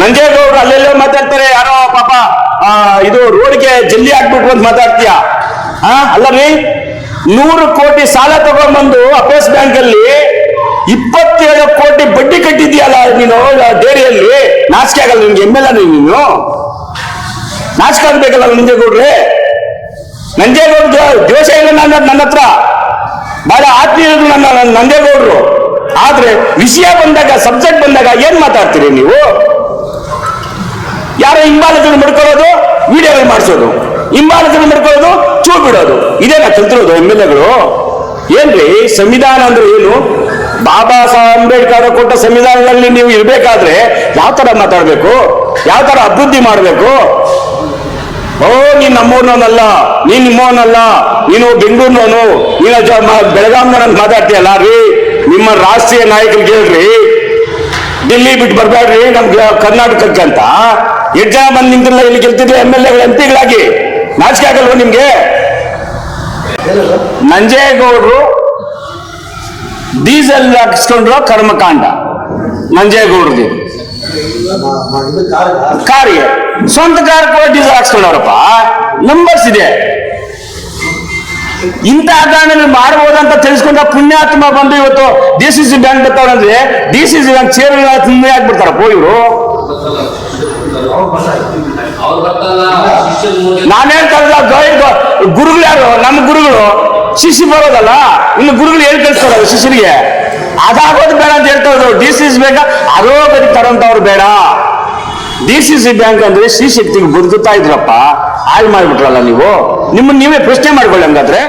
ನಂಜೇಗೌಡರು ಅಲ್ಲೆಲ್ಲೋ ಮಾತಾಡ್ತಾರೆ, ಯಾರೋ ಪಾಪ ಇದು ರೋಡ್ಗೆ ಜಲ್ಲಿ ಹಾಕ್ಬಿಟ್ಟು ಅಂತ ಮಾತಾಡ್ತೀಯ. ಅಲ್ಲರಿ 100 ಕೋಟಿ ಸಾಲ ತಗೊಂಡ್ಬಂದು ಅಪೇಸ್ ಬ್ಯಾಂಕ್ ಅಲ್ಲಿ 27 ಕೋಟಿ ಬಡ್ಡಿ ಕಟ್ಟಿದ್ಯಲ್ಲ ನೀನು ಡೇರಿಯಲ್ಲಿ. ನಾಚಿಕೆ ಆಗಲ್ಲ ನಿನ್ಗೆ? MLA ನೀನು ನಾಚಿಕೆ ಆಗ್ಬೇಕಲ್ಲ ನಂಜೇಗೌಡ್ರೆ. ನಂಜೇಗೌಡ ದೋಷ ಇಲ್ಲ ನನ್ನ ಹತ್ರ, ಬಹಳ ಆತ್ಮೀಯರು ನನ್ನ ನಂಜೇಗೌಡರು. ಆದ್ರೆ ವಿಷಯ ಬಂದಾಗ, ಸಬ್ಜೆಕ್ಟ್ ಬಂದಾಗ ಏನ್ ಮಾತಾಡ್ತೀರಿ ನೀವು? ಯಾರೋ ಹಿಂಬಾಲಕರು ಮಾಡ್ಕೊಳ್ಳೋದು, ವಿಡಿಯೋಗಳು ಮಾಡಿಸೋದು, ಹಿಂಬಾಲಕರು ಮಾಡ್ಕೊಳ್ಳೋದು, ಚೂ ಬಿಡೋದು, ಇದೇನಾ ಕಲ್ತಿರೋದು MLAಗಳು? ಏನ್ರಿ ಸಂವಿಧಾನ ಅಂದ್ರೆ ಏನು? ಬಾಬಾ ಸಾಹೇಬ್ ಅಂಬೇಡ್ಕರ್ ಕೊಟ್ಟ ಸಂವಿಧಾನದಲ್ಲಿ ನೀವು ಇರ್ಬೇಕಾದ್ರೆ ಯಾವ ತರ ಮಾತಾಡ್ಬೇಕು, ಯಾವ ತರ ಅಭಿವೃದ್ಧಿ ಮಾಡ್ಬೇಕು? ನೀನ್ ನಮ್ಮವನಲ್ಲ, ನೀನ್ ನಿಮ್ಮವನಲ್ಲ, ನೀನು ಬೆಂಗಳೂರಿನವನು, ನೀನು ಬೆಳಗಾಂನ ಮಾತಾಡ್ತೀಯಲ್ಲ ರೀ. ನಿಮ್ಮ ರಾಷ್ಟ್ರೀಯ ನಾಯಕರಿಗೆ ಹೇಳ್ರಿ, ಡೆಲ್ಲಿ ಬಿಟ್ಟು ಬರ್ಬೇಡ್ರಿ ನಮ್ಗೆ ಕರ್ನಾಟಕಕ್ಕೆ ಅಂತ. 8 ಜನ ಬಂದು ನಿಂತಿಲ್ಲ, ಇಲ್ಲಿ ಗೆಲ್ತಿದ್ರು MLAಗಳು, MP ಗಳಾಗಿ. ನಾಚಿಕೆ ಆಗಲ್ವ ನಿಮ್ಗೆ? ನಂಜೇಗೌಡರು ಡೀಸೆಲ್ ಹಾಕಿಸ್ಕೊಂಡ್ರು ಕರ್ಮಕಾಂಡ. ನಂಜೇಗೌಡ್ರದ್ದು ಕಾರಿಗೆ ಸ್ವಂತ ಕಾರ್ ಕೂಡ ಡೀಸೆಲ್ ಹಾಕ್ಸ್ಕೊಂಡವ್ರಪ್ಪ. ನಂಬರ್ಸ್ ಇದೆ. ಇಂಥ ಕಾರಣ ಮಾಡಬಹುದಂತ ತಿಳಿಸ್ಕೊಂಡ ಪುಣ್ಯಾತ್ಮ ಬಂದು ಇವತ್ತು DCC ಬ್ಯಾಂಕ್ ಬರ್ತಾವ್ರಂದ್ರೆ DCC ಬ್ಯಾಂಕ್ ಚೇರ್ ತುಂಬಿ ಹಾಕ್ಬಿಡ್ತಾರಪ್ಪ ಇವರು. ನಾನು ಹೇಳ್ತಾ ಗುರುಗಳು ಯಾರು? ನಮ್ಮ ಗುರುಗಳು. ಶಿಷ್ಯ ಬರೋದಲ್ಲ, ಇನ್ನು ಗುರುಗಳು ಹೇಳಿ ಕಳಿಸ್ತಾರ ಶಿಷ್ಯರಿಗೆ. ಅದಾಗೋದು ಬೇಡ ಅಂತ ಹೇಳ್ತಾ ಇದ್ರು. DCC ಬ್ಯಾಂಕ್ ಅದೋ ಬರೀ ತರೋಂತವ್ರು ಬೇಡ. DCC ಬ್ಯಾಂಕ್ ಅಂದ್ರೆ ಶ್ರೀ ಶಕ್ತಿಗೆ ಬದುಕುತ್ತಾ ಇದ್ರಪ್ಪ, ಹಾಳು ಮಾಡ್ಬಿಟ್ರಲ್ಲ ನೀವು. ನಿಮ್ಮನ್ನ ನೀವೇ ಪ್ರಶ್ನೆ ಮಾಡ್ಕೊಳ್ಳಿ ಹಂಗಾದ್ರೆ.